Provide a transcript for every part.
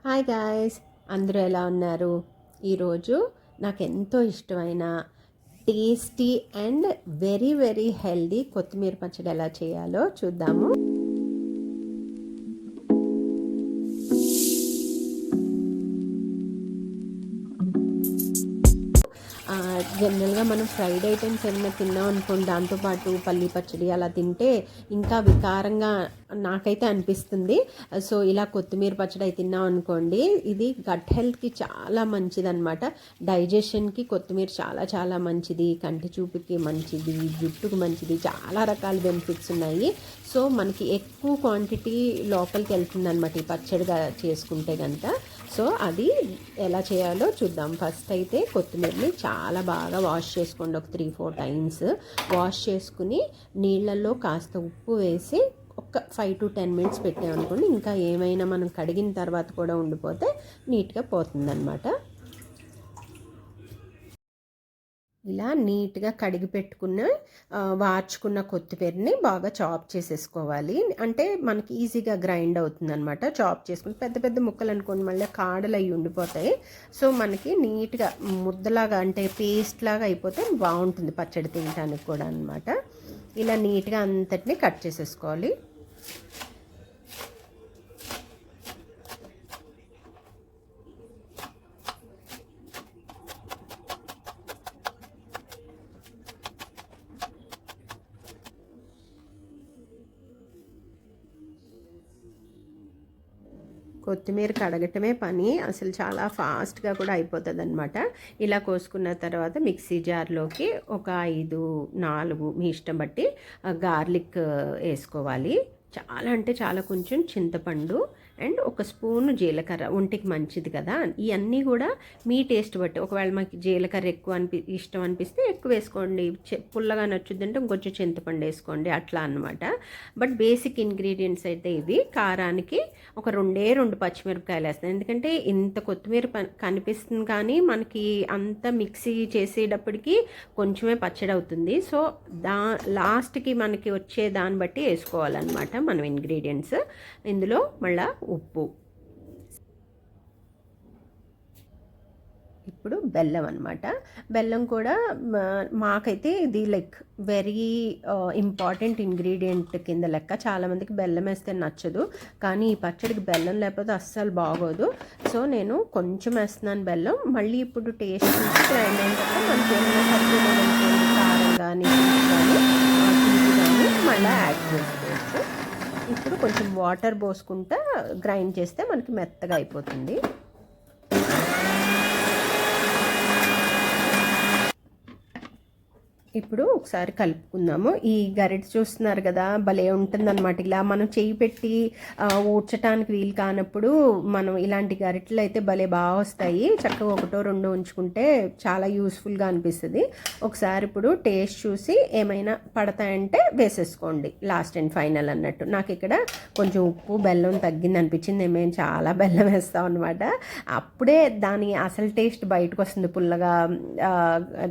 Hi guys, అందరూ ఎలా ఉన్నారు? ఈరోజు నాకు ఎంతో ఇష్టమైన tasty and very very healthy కొత్తిమీర పచ్చడి ఎలా చేయాలో చూద్దాము. జనరల్గా మనం ఫ్రైడ్ ఐటమ్స్ ఏమైనా తిన్నాం అనుకోండి, దాంతోపాటు పల్లీ పచ్చడి అలా తింటే ఇంకా వికారంగా నాకైతే అనిపిస్తుంది. సో ఇలా కొత్తిమీర పచ్చడి అయితే తిన్నాం అనుకోండి, ఇది గట్ హెల్త్కి చాలా మంచిదన్నమాట. డైజెషన్కి కొత్తిమీర చాలా చాలా మంచిది, కంటి చూపుకి మంచిది, జుట్టుకు మంచిది, చాలా రకాల బెనిఫిట్స్ ఉన్నాయి. సో మనకి ఎక్కువ క్వాంటిటీ లోపలికి వెళ్తుంది అనమాట ఈ పచ్చడిగా చేసుకుంటే కనుక. సో అది ఎలా చేయాలో చూద్దాం. ఫస్ట్ అయితే కొత్తిమీరని చాలా బాగా వాష్ చేసుకోండి. ఒక 3-4 టైమ్స్ వాష్ చేసుకుని నీళ్ళల్లో కాస్త ఉప్పు వేసి ఒక 5-10 మినిట్స్ పెట్టామనుకోండి, ఇంకా ఏమైనా మనం కడిగిన తర్వాత కూడా ఉండిపోతే నీట్గా పోతుందన్నమాట. ఇలా నీట్గా కడిగి పెట్టుకున్న వార్చుకున్న కొత్తిమీరని బాగా చాప్ చేసేసుకోవాలి. అంటే మనకి ఈజీగా గ్రైండ్ అవుతుంది అనమాట. చాప్ చేసుకుని పెద్ద పెద్ద ముక్కలు అనుకోండి మళ్ళీ కాడలు అవి ఉండిపోతాయి. సో మనకి నీట్గా ముద్దలాగా అంటే పేస్ట్ లాగా అయిపోతే బాగుంటుంది పచ్చడి తినడానికి కూడా అనమాట. ఇలా నీట్గా అంతటిని కట్ చేసేసుకోవాలి. కొత్తిమీర కడగటమే పని, అసలు చాలా ఫాస్ట్గా కూడా అయిపోతుంది అనమాట. ఇలా కోసుకున్న తర్వాత మిక్సీ జార్లోకి ఒక 5-4 మీ ఇష్టం బట్టి గార్లిక్ వేసుకోవాలి. చాలా అంటే చాలా కొంచెం చింతపండు అండ్ ఒక స్పూను జీలకర్ర, ఒంటికి మంచిది కదా. ఇవన్నీ కూడా మీ టేస్ట్ బట్టి, ఒకవేళ మాకు జీలకర్ర ఎక్కువ ఇష్టం అనిపిస్తే ఎక్కువ వేసుకోండి, పుల్లగా నచ్చుద్దంటే ఇంకొంచెం చింతపండు వేసుకోండి, అట్లా అనమాట. బట్ బేసిక్ ఇంగ్రీడియంట్స్ అయితే ఇవి. కారానికి ఒక 2 పచ్చిమిరపకాయలు వేస్తాను, ఎందుకంటే ఇంత కొత్తిమీర కనిపిస్తుంది కానీ మనకి అంత మిక్సీ చేసేటప్పటికి కొంచెమే పచ్చడి అవుతుంది. సో లాస్ట్కి మనకి వచ్చే దాన్ని బట్టి వేసుకోవాలన్నమాట మనం ఇంగ్రీడియంట్స్. ఇందులో మళ్ళీ ఉప్పు, ఇప్పుడు బెల్లం అనమాట. బెల్లం కూడా మాకైతే ఇది లైక్ వెరీ ఇంపార్టెంట్ ఇంగ్రీడియంట్ కింద లెక్క. చాలామందికి బెల్లం వేస్తే నచ్చదు, కానీ ఈ పచ్చడికి బెల్లం లేకపోతే అస్సలు బాగోదు. సో నేను కొంచెం వేస్తున్నాను బెల్లం. మళ్ళీ ఇప్పుడు టేస్ట్ గ్రైండ్ అయిన తర్వాత మనకి ఏమైనా సరిపోతుంది కారం కానీ తీపి కానీ మళ్ళీ యాడ్ చేసుకోవచ్చు. ఇప్పుడు కొంచెం వాటర్ పోసుకుంటా గ్రైండ్ చేస్తే మనకి మెత్తగా అయిపోతుంది. ఇప్పుడు ఒకసారి కలుపుకుందాము. ఈ గరిటె చూస్తున్నారు కదా, భలే ఉంటుందన్నమాట. ఇలా మనం చేయి పెట్టి ఊడ్చడానికి వీలు కానప్పుడు మనం ఇలాంటి గరిటెలు అయితే భలే బాగా వస్తాయి. చక్కగా 1-2 ఉంచుకుంటే చాలా యూస్ఫుల్గా అనిపిస్తుంది. ఒకసారి ఇప్పుడు టేస్ట్ చూసి ఏమైనా పడతాయంటే వేసేసుకోండి, లాస్ట్ అండ్ ఫైనల్ అన్నట్టు. నాకు ఇక్కడ కొంచెం ఉప్పు బెల్లం తగ్గింది అనిపించింది. మేము చాలా బెల్లం వేస్తాం అనమాట. అప్పుడే దాని అసలు టేస్ట్ బయటకు వస్తుంది, పుల్లగా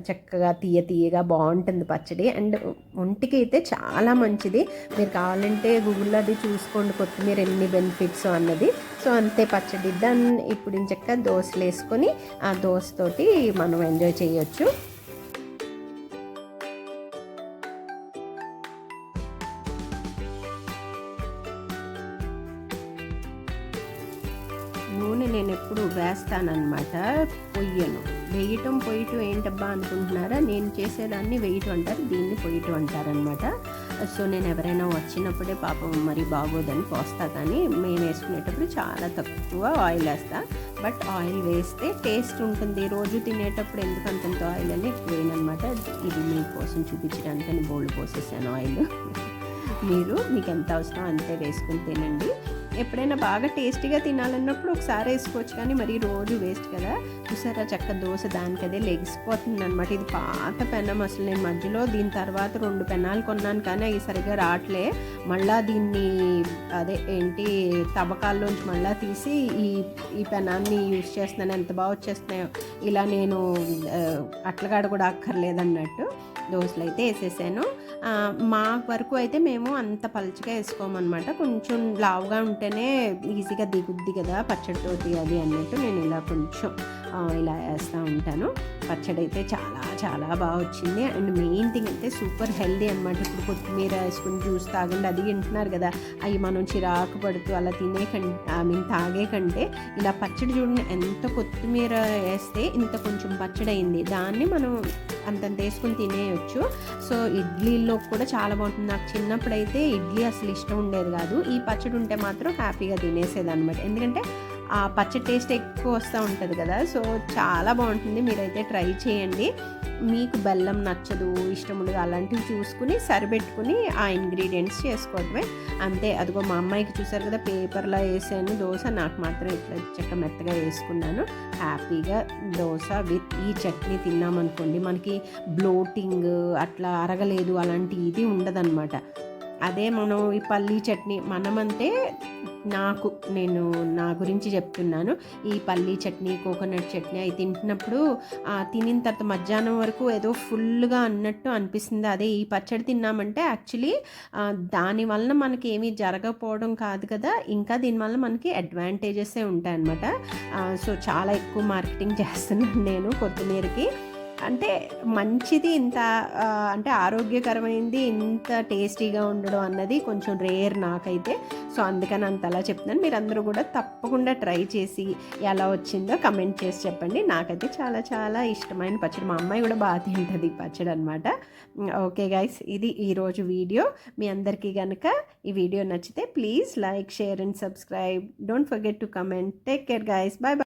చక్కగా తీయగా బాగుంటుంది పచ్చడి. అండ్ ఒంటికి అయితే చాలా మంచిది. మీరు కావాలంటే గూగుల్లో అది చూసుకోండి, కొత్తిమీర ఎన్ని బెనిఫిట్స్ అన్నది. సో అంతే, పచ్చడి డన్. ఇప్పుడు ఇంచక్క దోశలు వేసుకొని ఆ దోశతోటి మనం ఎంజాయ్ చేయొచ్చు. నూనె నేను ఎప్పుడు వేస్తానన్నమాట, పొయ్యను. వేయటం పొయ్యటం ఏంటబ్బా అనుకుంటున్నారా? నేను చేసేదాన్ని వేయటం అంటారు, దీన్ని పొయ్యటం అంటారనమాట. సో నేను ఎవరైనా వచ్చినప్పుడే పాపం మరి బాగోదని పోస్తా, కానీ మేము వేసుకునేటప్పుడు చాలా తక్కువ ఆయిల్ వేస్తా. బట్ ఆయిల్ వేస్తే టేస్ట్ ఉంటుంది. రోజు తినేటప్పుడు ఎందుకు అంతంత ఆయిల్ అని ఎక్కువ వేయనమాట. ఇది మీకోసం చూపించడానికి బోల్డ్ పోసేసాను ఆయిల్. మీకు ఎంత అవసరం అంతే వేసుకుని తినండి. ఎప్పుడైనా బాగా టేస్టీగా తినాలన్నప్పుడు ఒకసారి వేసుకోవచ్చు, కానీ మరి రోజు వేస్ట్ కదా. చూసారా చక్క దోశ దానికదే లెగిసిపోతుంది అనమాట. ఇది పాత పెనం, అసలు నేను మధ్యలో దీని తర్వాత 2 పెనాలు కొన్నాను, కానీ అవి సరిగ్గా రావట్లే. మళ్ళీ దీన్ని తవ్వకాల్లోంచి మళ్ళీ తీసి ఈ పెనాన్ని యూజ్ చేస్తున్నాను. ఎంత బాగా వచ్చేస్తున్నాయో. ఇలా నేను అట్లగాడ కూడా అక్కర్లేదన్నట్టు దోశలు అయితే వేసేసాను. మా వరకు అయితే మేము అంత పలుచగా వేసుకోమన్నమాట. కొంచెం లావుగా ఉంటేనే ఈజీగా దిగుద్ది కదా పచ్చడితోటి అది అన్నట్టు నేను ఇలా కొంచెం ఇలా వేస్తూ ఉంటాను. పచ్చడి అయితే చాలా చాలా బాగా వచ్చింది. అండ్ మెయిన్ థింగ్ అయితే సూపర్ హెల్దీ అనమాట. ఇప్పుడు కొత్తిమీర వేసుకుని జ్యూస్ తాగండి అది వింటున్నారు కదా, అవి మనం చిరాకు పడుతూ అలా తాగే కంటే ఇలా పచ్చడి చూడండి, ఎంత కొత్తిమీర వేస్తే ఇంత కొంచెం పచ్చడి అయింది, దాన్ని మనం అంతంత వేసుకొని తినేయచ్చు. సో ఇడ్లీలో కూడా చాలా బాగుంటుంది. నాకు చిన్నప్పుడైతే ఇడ్లీ అసలు ఇష్టం ఉండేది కాదు, ఈ పచ్చడి ఉంటే మాత్రం హ్యాపీగా తినేసేది అనమాట. ఎందుకంటే ఆ పచ్చడి టేస్ట్ ఎక్కువ వస్తూ ఉంటుంది కదా. సో చాలా బాగుంటుంది, మీరైతే ట్రై చేయండి. మీకు బెల్లం నచ్చదు, ఇష్టం ఉండదు, అలాంటివి చూసుకుని సరిపెట్టుకుని ఆ ఇంగ్రీడియంట్స్ చేసుకోవడమే అంతే. అదిగో మా అమ్మాయికి చూసారు కదా పేపర్లో వేసాను దోశ, నాకు మాత్రం ఇట్లా చెక్క మెత్తగా వేసుకున్నాను. హ్యాపీగా దోశ విత్ ఈ చట్నీ తిన్నామనుకోండి, మనకి బ్లోటింగ్ అట్లా అరగలేదు అలాంటి ఇది ఉండదన్నమాట. అదే మనం ఈ పల్లీ చట్నీ మనమంటే నేను నా గురించి చెప్తున్నాను. ఈ పల్లీ చట్నీ, కోకోనట్ చట్నీ అవి తింటున్నప్పుడు తినిన తర్వాత మధ్యాహ్నం వరకు ఏదో ఫుల్గా అన్నట్టు అనిపిస్తుంది. అదే ఈ పచ్చడి తిన్నామంటే యాక్చువల్లీ దానివల్ల మనకి ఏమీ జరగకపోవడం కాదు కదా, ఇంకా దీనివల్ల మనకి అడ్వాంటేజెసే ఉంటాయన్నమాట. సో చాలా ఎక్కువ మార్కెటింగ్ చేస్తున్నాను నేను కొత్తిమీరకి. అంటే మంచిది ఇంత అంటే ఆరోగ్యకరమైంది ఇంత టేస్టీగా ఉండడం అన్నది కొంచెం రేర్ నాకైతే. సో అందుకని అంతలా చెప్తున్నాను. మీరు అందరూ కూడా తప్పకుండా ట్రై చేసి ఎలా వచ్చిందో కమెంట్ చేసి చెప్పండి. నాకైతే చాలా చాలా ఇష్టమైన పచ్చడి, మా అమ్మాయి కూడా బాగా తింటుంది పచ్చడి అనమాట. ఓకే గైస్, ఇది ఈరోజు వీడియో. మీ అందరికీ కనుక ఈ వీడియో నచ్చితే please like, share and subscribe. Don't forget to comment. Take care guys, bye bye.